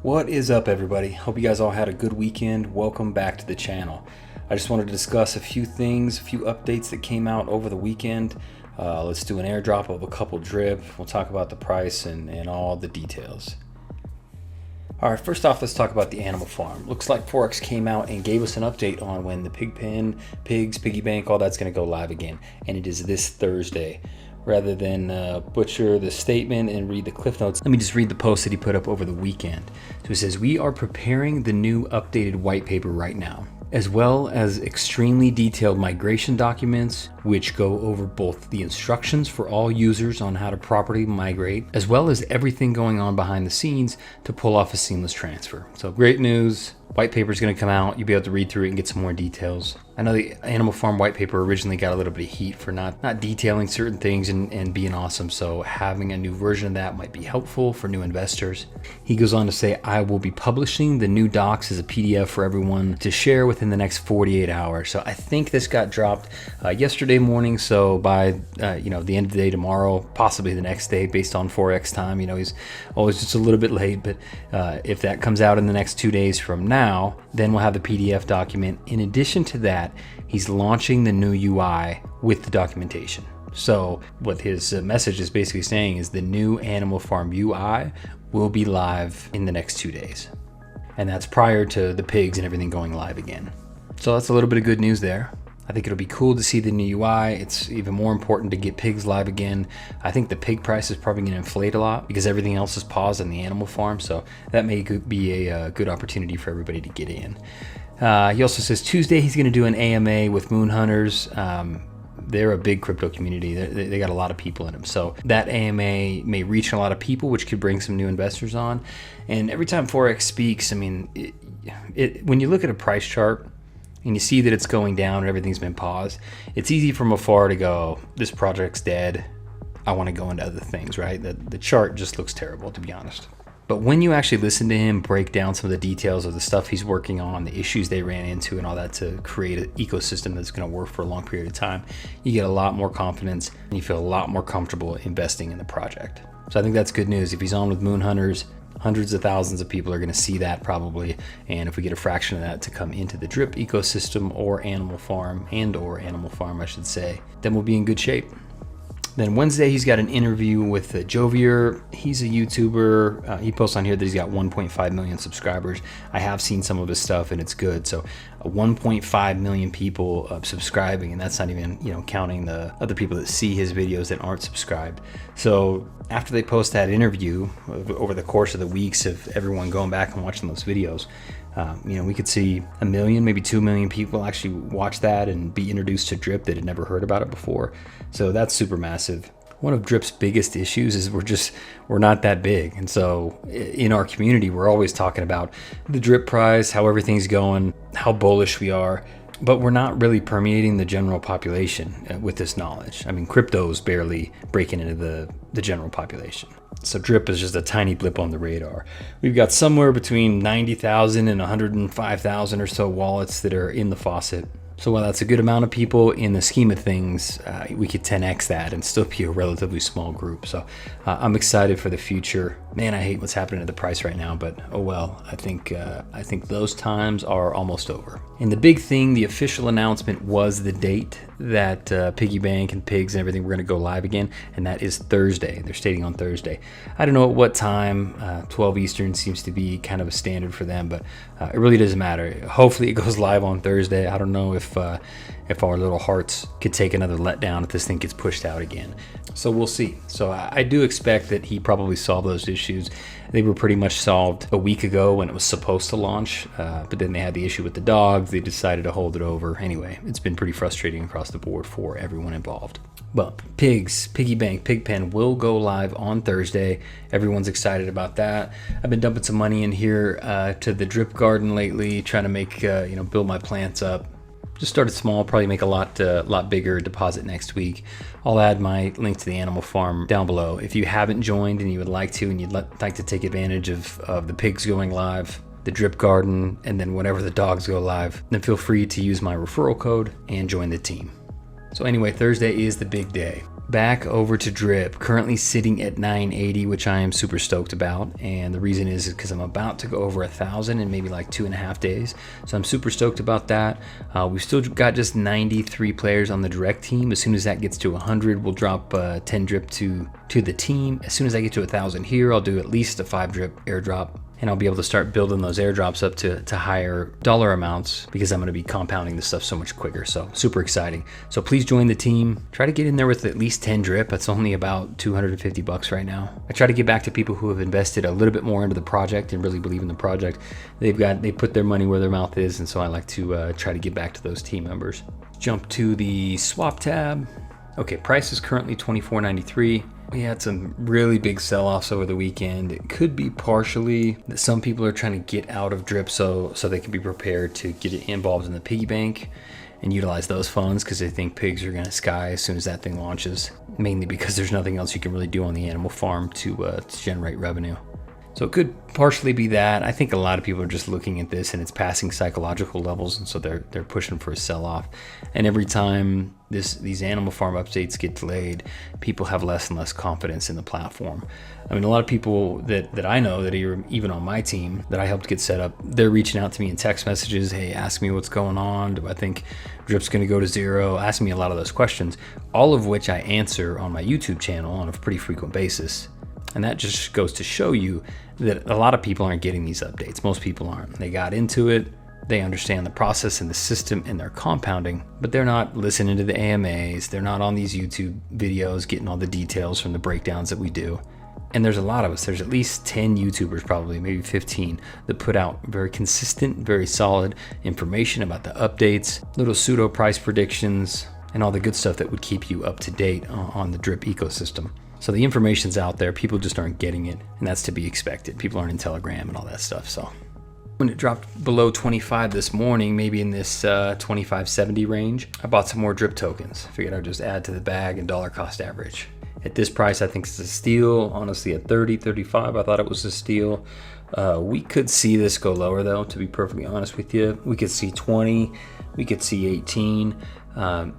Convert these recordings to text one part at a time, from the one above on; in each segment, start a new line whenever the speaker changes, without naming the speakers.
What is up, everybody? Hope you guys all had a good weekend. Welcome back to the channel. I just wanted to discuss a few things, a few updates that came out over the weekend. Let's do an airdrop of a couple drip. We'll talk about the price and all the details. All right, first off, let's talk about the animal farm. Looks like Forex came out and gave us an update on when the pig pen, pigs, piggy bank, all that's going to go live again. And it is this Thursday. Rather than butcher the statement and read the cliff notes, let me just read the post that he put up over the weekend. So it says, "We are preparing the new updated white paper right now, as well as extremely detailed migration documents, which go over both the instructions for all users on how to properly migrate, as well as everything going on behind the scenes to pull off a seamless transfer." So great news. White paper is going to come out. You'll be able to read through it and get some more details. I know the Animal Farm white paper originally got a little bit of heat for not detailing certain things and being awesome. So having a new version of that might be helpful for new investors. He goes on to say, "I will be publishing the new docs as a PDF for everyone to share within the next 48 hours. So I think this got dropped yesterday morning. So by the end of the day tomorrow, possibly the next day, based on Forex time. He's always just a little bit late. But if that comes out in the next 2 days from now, then we'll have the PDF document. In addition to that, he's launching the new UI with the documentation. So what his message is basically saying is the new Animal Farm UI will be live in the next 2 days. And that's prior to the pigs and everything going live again. So that's a little bit of good news there. I think it'll be cool to see the new UI. It's even more important to get pigs live again. I think the pig price is probably going to inflate a lot because everything else is paused on the animal farm. So that may be a good opportunity for everybody to get in. He also says Tuesday he's going to do an AMA with Moon Hunters. They're a big crypto community. They got a lot of people in them. So that AMA may reach a lot of people, which could bring some new investors on. And every time Forex speaks, I mean, when you look at a price chart, and you see that it's going down and everything's been paused, it's easy from afar to go, this project's dead. I want to go into other things, right? The chart just looks terrible, to be honest. But when you actually listen to him break down some of the details of the stuff he's working on, the issues they ran into and all that to create an ecosystem that's going to work for a long period of time, you get a lot more confidence and you feel a lot more comfortable investing in the project. So I think that's good news. If he's on with Moon Hunters, hundreds of thousands of people are going to see that probably. And if we get a fraction of that to come into the drip ecosystem or animal farm, I should say, then we'll be in good shape. Then Wednesday, he's got an interview with Jovier. He's a YouTuber. He posts on here that he's got 1.5 million subscribers. I have seen some of his stuff and it's good. So 1.5 million people subscribing, and that's not even counting the other people that see his videos that aren't subscribed. So after they post that interview, over the course of the weeks of everyone going back and watching those videos, we could see 1 million, maybe 2 million people actually watch that and be introduced to drip that had never heard about it before. So that's super massive. One of drip's biggest issues is we're not that big. And so in our community, we're always talking about the drip price, how everything's going, how bullish we are, but we're not really permeating the general population with this knowledge. I mean, crypto's barely breaking into the general population. So drip is just a tiny blip on the radar. We've got somewhere between 90,000 and 105,000 or so wallets that are in the faucet. So while that's a good amount of people, in the scheme of things, we could 10x that and still be a relatively small group. So I'm excited for the future. Man, I hate what's happening to the price right now, but oh well. I think those times are almost over. And the big thing, the official announcement was the date that Piggy Bank and Pigs and everything were going to go live again, and that is Thursday. They're stating on Thursday. I don't know at what time. 12 Eastern seems to be kind of a standard for them, but it really doesn't matter. Hopefully it goes live on Thursday. I don't know if our little hearts could take another letdown if this thing gets pushed out again. So we'll see. So I do expect that he probably solved those issues. They were pretty much solved a week ago when it was supposed to launch, but then they had the issue with the dogs. They decided to hold it over. Anyway, it's been pretty frustrating across the board for everyone involved. But pigs, piggy bank, pig pen will go live on Thursday. Everyone's excited about that. I've been dumping some money in here to the drip garden lately, trying to make build my plants up. Just started small, probably make a lot bigger deposit next week. I'll add my link to the animal farm down below. If you haven't joined and you would like to, and you'd like to take advantage of the pigs going live, the drip garden, and then whenever the dogs go live, then feel free to use my referral code and join the team. So anyway, Thursday is the big day. Back over to drip, currently sitting at 980, which I am super stoked about. And the reason is because I'm about to go over 1,000 in maybe like 2.5 days. So I'm super stoked about that. We've still got just 93 players on the direct team. As soon as that gets to 100, we'll drop 10 drip to the team. As soon as I get to 1,000 here, I'll do at least a 5 drip airdrop. And I'll be able to start building those airdrops up to higher dollar amounts because I'm going to be compounding this stuff so much quicker. So super exciting. So please join the team. Try to get in there with at least 10 drip. That's only about $250 right now. I try to get back to people who have invested a little bit more into the project and really believe in the project. They put their money where their mouth is. And so I like to try to get back to those team members. Jump to the swap tab. Okay, price is currently $24.93. We had some really big sell-offs over the weekend. It could be partially that some people are trying to get out of drip so they can be prepared to get involved in the piggy bank and utilize those funds because they think pigs are going to sky as soon as that thing launches, mainly because there's nothing else you can really do on the animal farm to generate revenue. So it could partially be that. I think a lot of people are just looking at this and it's passing psychological levels, and so they're pushing for a sell-off. And every time these animal farm updates get delayed, people have less and less confidence in the platform. I mean, a lot of people that I know that are even on my team that I helped get set up, they're reaching out to me in text messages. Hey, ask me what's going on. Do I think drip's going to go to zero? Ask me a lot of those questions, all of which I answer on my YouTube channel on a pretty frequent basis. And that just goes to show you that a lot of people aren't getting these updates. Most people aren't. They got into it, they understand the process and the system, and they're compounding, but they're not listening to the AMAs. They're not on these YouTube videos getting all the details from the breakdowns that we do. And there's a lot of us. There's at least 10 YouTubers, probably maybe 15, that put out very consistent, very solid information about the updates, little pseudo price predictions, and all the good stuff that would keep you up to date on the drip ecosystem. So the information's out there, people just aren't getting it, and that's to be expected. People aren't in Telegram and all that stuff. So when it dropped below 25 this morning, maybe in this 25.70 range, I bought some more drip tokens. Figured I'd just add to the bag and dollar cost average. At this price, I think it's a steal. Honestly, at 30, 35, I thought it was a steal. We could see this go lower though, to be perfectly honest with you. We could see 20, we could see 18.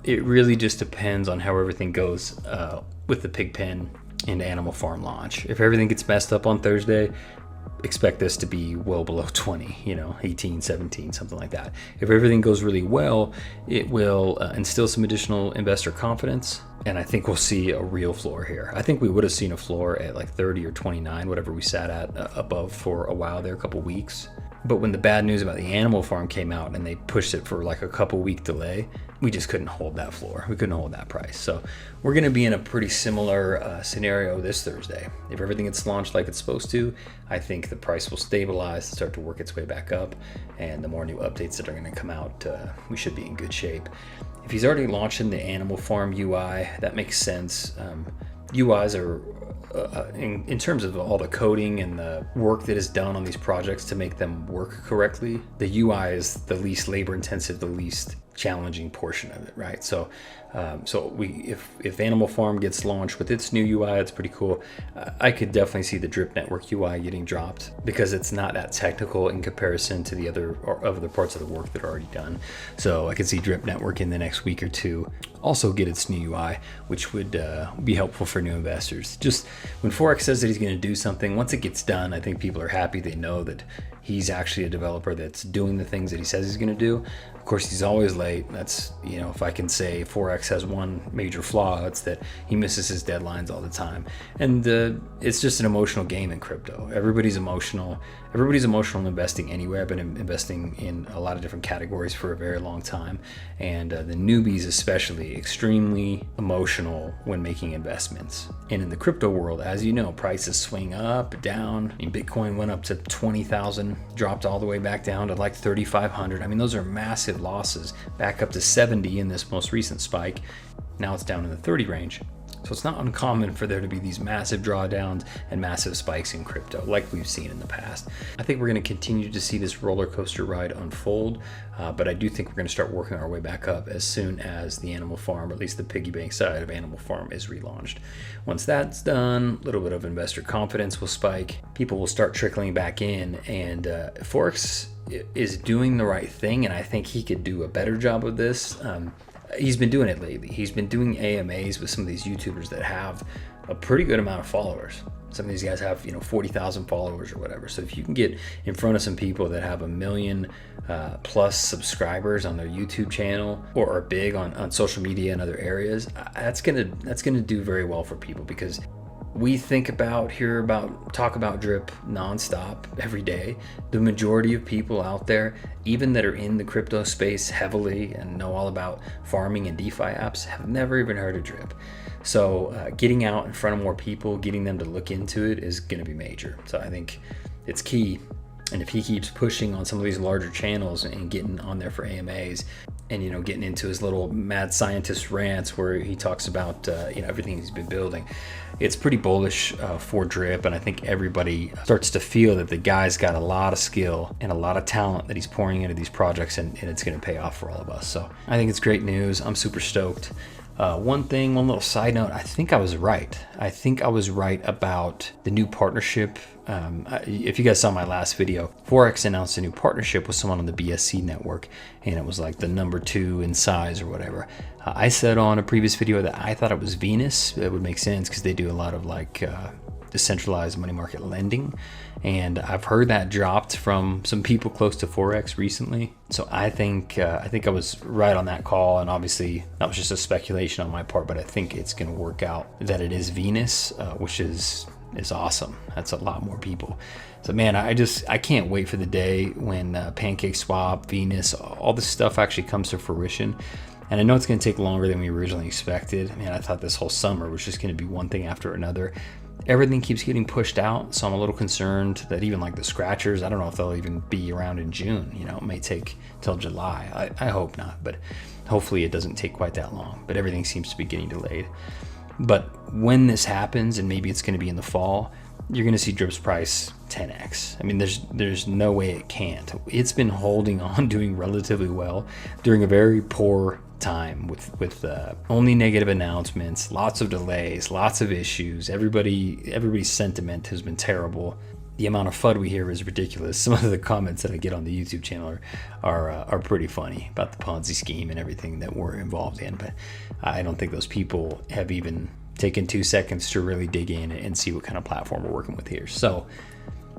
It really just depends on how everything goes with the pig pen and animal farm launch. If everything gets messed up on Thursday, expect this to be well below 20, 18, 17, something like that. If everything goes really well, it will instill some additional investor confidence, and I think we'll see a real floor here. I think we would have seen a floor at like 30 or 29, whatever we sat at above for a while there, a couple weeks. But when the bad news about the animal farm came out and they pushed it for like a couple week delay, we just couldn't hold that floor. We couldn't hold that price. So we're going to be in a pretty similar scenario this Thursday. If everything gets launched like it's supposed to, I think the price will stabilize and start to work its way back up. And the more new updates that are going to come out, we should be in good shape. If he's already launching the animal farm UI, that makes sense. UIs are in terms of all the coding and the work that is done on these projects to make them work correctly, the UI is the least labor intensive, the least challenging portion of it, right? So if Animal Farm gets launched with its new UI, it's pretty cool. I could definitely see the Drip Network UI getting dropped because it's not that technical in comparison to the other parts of the work that are already done. So I could see Drip Network in the next week or two also get its new UI, which would be helpful for new investors. Just when Forex says that he's going to do something, once it gets done, I think people are happy. They know that he's actually a developer that's doing the things that he says he's going to do. Of course, he's always late. That's, if I can say Forex has one major flaw, it's that he misses his deadlines all the time. And it's just an emotional game in crypto. Everybody's emotional. Everybody's emotional in investing anyway. I've been investing in a lot of different categories for a very long time. And the newbies especially, extremely emotional when making investments. And in the crypto world, as you know, prices swing up, down. I mean, Bitcoin went up to 20,000, dropped all the way back down to like 3,500. I mean, those are massive losses, back up to 70 in this most recent spike. Now it's down in the 30 range. So it's not uncommon for there to be these massive drawdowns and massive spikes in crypto like we've seen in the past. I think we're going to continue to see this roller coaster ride unfold, but I do think we're going to start working our way back up as soon as the Animal Farm, or at least the piggy bank side of Animal Farm, is relaunched. Once that's done, a little bit of investor confidence will spike. People will start trickling back in, and Forex is doing the right thing, and I think he could do a better job of this. he's been doing it lately. He's been doing AMAs with some of these YouTubers that have a pretty good amount of followers. Some of these guys have 40,000 followers or whatever. So if you can get in front of some people that have 1 million plus subscribers on their YouTube channel, or are big on social media and other areas, that's gonna do very well for people, because we talk about drip nonstop every day. The majority of people out there, even that are in the crypto space heavily and know all about farming and DeFi apps, have never even heard of drip. So getting out in front of more people, getting them to look into it, is going to be major. So I think it's key. And if he keeps pushing on some of these larger channels and getting on there for AMAs, and getting into his little mad scientist rants where he talks about everything he's been building, it's pretty bullish for drip. And I think everybody starts to feel that the guy's got a lot of skill and a lot of talent that he's pouring into these projects, and it's going to pay off for all of us. So I think it's great news. I'm super stoked. One little side note, I think I was right. I think I was right about the new partnership. If you guys saw my last video, Forex announced a new partnership with someone on the BSC network, and it was like the number 2 in size or whatever. I said on a previous video that I thought it was Venus. It would make sense because they do a lot of decentralized money market lending, and I've heard that dropped from some people close to Forex recently. So I think I was right on that call, and obviously that was just a speculation on my part, but I think it's going to work out that it is Venus, which is awesome. That's a lot more people. So man, I can't wait for the day when Pancake Swap, Venus, all this stuff actually comes to fruition. And I know it's going to take longer than we originally expected. Man, I thought this whole summer was just going to be one thing after another. Everything keeps getting pushed out, so I'm a little concerned that even like the scratchers, I don't know if they'll even be around in June. It may take till July. I hope not, but hopefully it doesn't take quite that long. But everything seems to be getting delayed. But when this happens, and maybe it's going to be in the fall, you're going to see drip's price 10x. I mean, there's no way it can't. It's been holding on, doing relatively well during a very poor time with only negative announcements, lots of delays, lots of issues. Everybody's sentiment has been terrible. The amount of FUD we hear is ridiculous. Some of the comments that I get on the YouTube channel are pretty funny about the Ponzi scheme and everything that we're involved in. But I don't think those people have even taken 2 seconds to really dig in and see what kind of platform we're working with here. So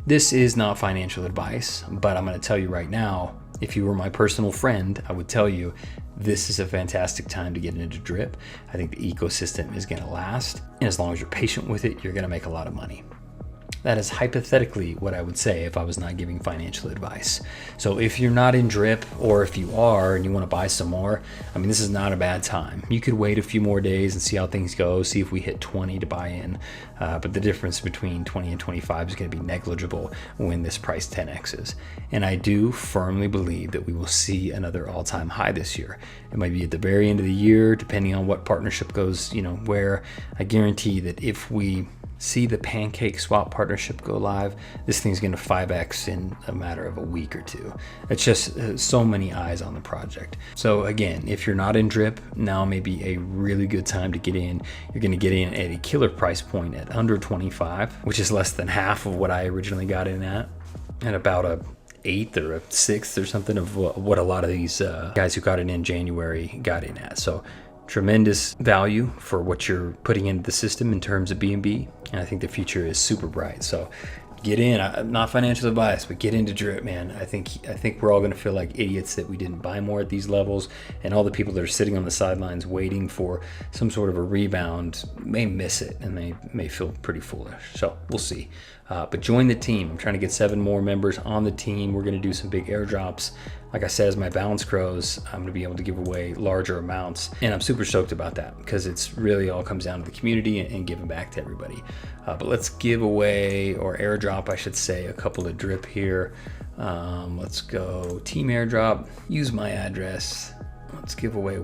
this is not financial advice, but I'm going to tell you right now, if you were my personal friend, I would tell you this is a fantastic time to get into drip. I think the ecosystem is going to last, and as long as you're patient with it, you're going to make a lot of money. That is hypothetically what I would say if I was not giving financial advice. So if you're not in drip, or if you are and you want to buy some more, I mean, this is not a bad time. You could wait a few more days and see how things go, see if we hit 20 to buy in. But the difference between 20 and 25 is going to be negligible when this price 10x's. And I do firmly believe that we will see another all-time high this year. It might be at the very end of the year, depending on what partnership goes, where. I guarantee that if we see the Pancake Swap partnership go live, this thing's going to 5x in a matter of a week or two. It's just so many eyes on the project. So again, if you're not in drip, now may be a really good time to get in. You're going to get in at a killer price point at under 25, which is less than half of what I originally got in at, and about a 8th or a 6th or something of what a lot of these guys who got it in January got in at. So tremendous value for what you're putting into the system in terms of BNB, and I think the future is super bright. So get in. Not financial advice, but get into drip, man. I think we're all going to feel like idiots that we didn't buy more at these levels, and all the people that are sitting on the sidelines waiting for some sort of a rebound may miss it, and they may feel pretty foolish. So we'll see. But join the team. I'm trying to get 7 more members on the team. We're going to do some big airdrops. Like I said, as my balance grows, I'm going to be able to give away larger amounts. And I'm super stoked about that, because it's really all comes down to the community and giving back to everybody. But let's give away, or airdrop, I should say, a couple of drip here. Let's go team airdrop. Use my address. Let's give away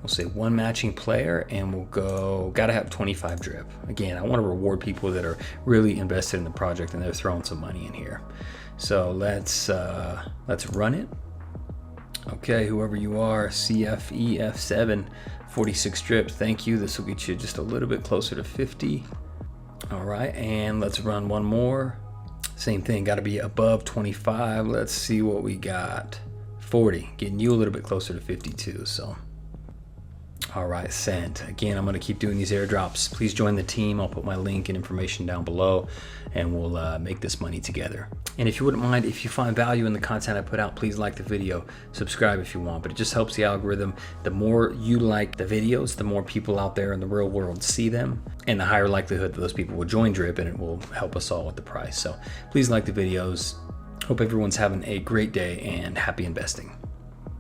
we'll say 1 matching player, and we'll go, gotta have 25 drip. Again, I want to reward people that are really invested in the project and they're throwing some money in here. So let's run it. Okay, whoever you are, CFEF7, 46 drip, thank you. This will get you just a little bit closer to 50. All right, and let's run one more. Same thing, gotta be above 25. Let's see what we got. 40, getting you a little bit closer to 52. So all right, send. Again, I'm going to keep doing these airdrops. Please join the team. I'll put my link and information down below, and we'll make this money together. And if you wouldn't mind, if you find value in the content I put out, please like the video, subscribe if you want, but it just helps the algorithm. The more you like the videos, the more people out there in the real world see them, and the higher likelihood that those people will join Drip, and it will help us all with the price. So please like the videos. Hope everyone's having a great day and happy investing.